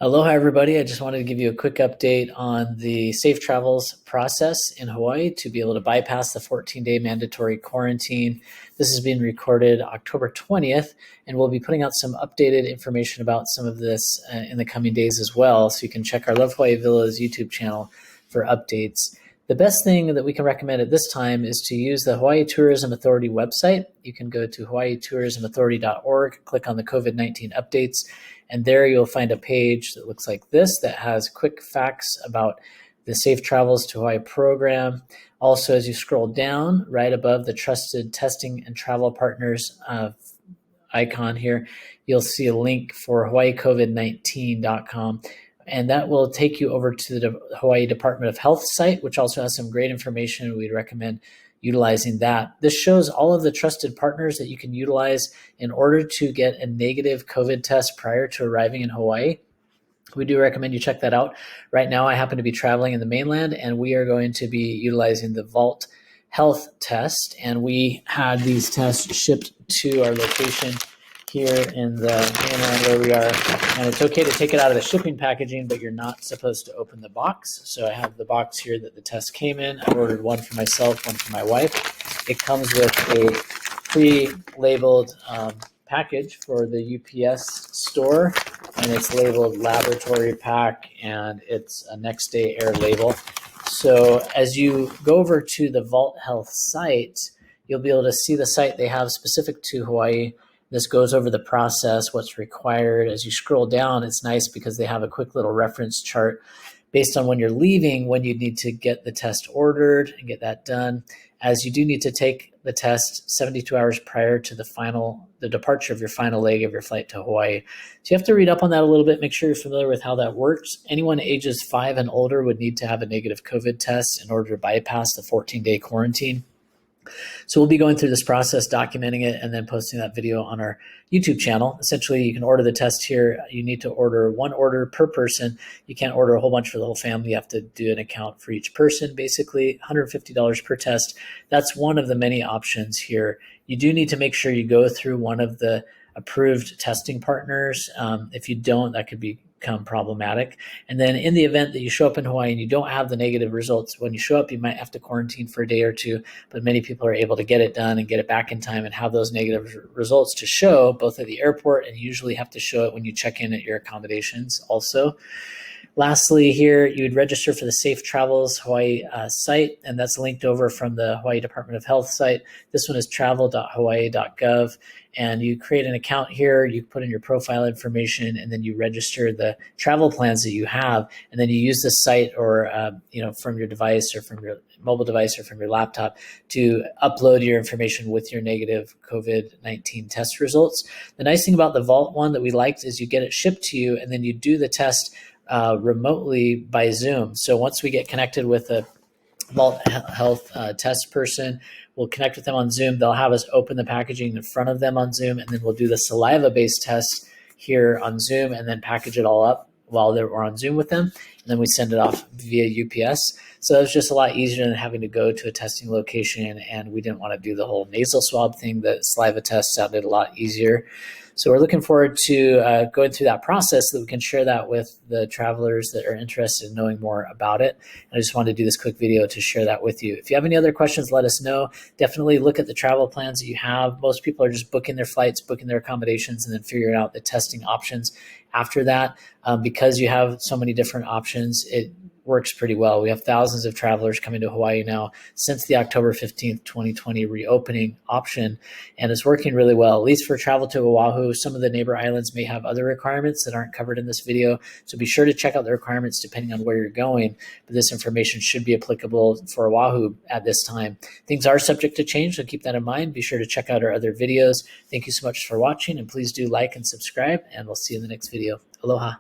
Aloha, everybody. I just wanted to give you a quick update on the safe travels process in Hawaii to be able to bypass the 14-day mandatory quarantine. This is being recorded October 20th, and we'll be putting out some updated information about some of this in the coming days as well. So you can check our Love Hawaii Villas YouTube channel for updates. The best thing that we can recommend at this time is to use the Hawaii Tourism Authority website. You can go to hawaiitourismauthority.org, click on the COVID-19 updates, and there you'll find a page that looks like this that has quick facts about the Safe Travels to Hawaii program. Also, as you scroll down, right above the Trusted Testing and Travel Partners icon here, you'll see a link for hawaiicovid19.com. And that will take you over to the Hawaii Department of Health site, which also has some great information. We'd recommend utilizing that. This shows all of the trusted partners that you can utilize in order to get a negative COVID test prior to arriving in Hawaii. We do recommend you check that out. Right now, I happen to be traveling in the mainland, and we are going to be utilizing the Vault Health test. And we had these tests shipped to our location here in the mainland where we are, and it's okay to take it out of the shipping packaging, but you're not supposed to open the box. So I have the box here that the test came in. I ordered one for myself, one for my wife. It comes with a pre-labeled package for the UPS store, and it's labeled laboratory pack, and it's a next day air label. So as you go over to the Vault Health site, you'll be able to see the site they have specific to Hawaii. This goes over the process, what's required. As you scroll down, it's nice because they have a quick little reference chart based on when you're leaving, when you need to get the test ordered and get that done, as you do need to take the test 72 hours prior to the departure of your final leg of your flight to Hawaii. So you have to read up on that a little bit, make sure you're familiar with how that works. Anyone ages 5 and older would need to have a negative COVID test in order to bypass the 14-day quarantine. So we'll be going through this process, documenting it, and then posting that video on our YouTube channel. Essentially, you can order the test here. You need to order one order per person. You can't order a whole bunch for the whole family. You have to do an account for each person, basically $150 per test. That's one of the many options here. You do need to make sure you go through one of the approved testing partners. If you don't, that could become problematic. And then in the event that you show up in Hawaii and you don't have the negative results, when you show up, you might have to quarantine for a day or two, but many people are able to get it done and get it back in time and have those negative results to show both at the airport, and you usually have to show it when you check in at your accommodations also. Lastly, here you would register for the Safe Travels Hawaii site, and that's linked over from the Hawaii Department of Health site. This one is travel.hawaii.gov, and you create an account here. You put in your profile information, and then you register the travel plans that you have, and then you use the site or from your device or from your mobile device or from your laptop to upload your information with your negative COVID-19 test results. The nice thing about the Vault one that we liked is you get it shipped to you, and then you do the test remotely by Zoom. So once we get connected with a Vault Health test person, we'll connect with them on Zoom. They'll have us open the packaging in front of them on Zoom, and then we'll do the Saliva-based test here on Zoom and then package it all up while we're on Zoom with them. And then we send it off via UPS. So it was just a lot easier than having to go to a testing location, and we didn't want to do the whole nasal swab thing. The saliva test sounded a lot easier. So we're looking forward to going through that process so that we can share that with the travelers that are interested in knowing more about it. And I just wanted to do this quick video to share that with you. If you have any other questions, let us know. Definitely look at the travel plans that you have. Most people are just booking their flights, booking their accommodations, and then figuring out the testing options after that. Because you have so many different options, it works pretty well. We have thousands of travelers coming to Hawaii now since the October 15th, 2020 reopening option, and it's working really well, at least for travel to Oahu. Some of the neighbor islands may have other requirements that aren't covered in this video, so be sure to check out the requirements depending on where you're going, but this information should be applicable for Oahu at this time. Things are subject to change, so keep that in mind. Be sure to check out our other videos. Thank you so much for watching, and please do like and subscribe, and we'll see you in the next video. Aloha.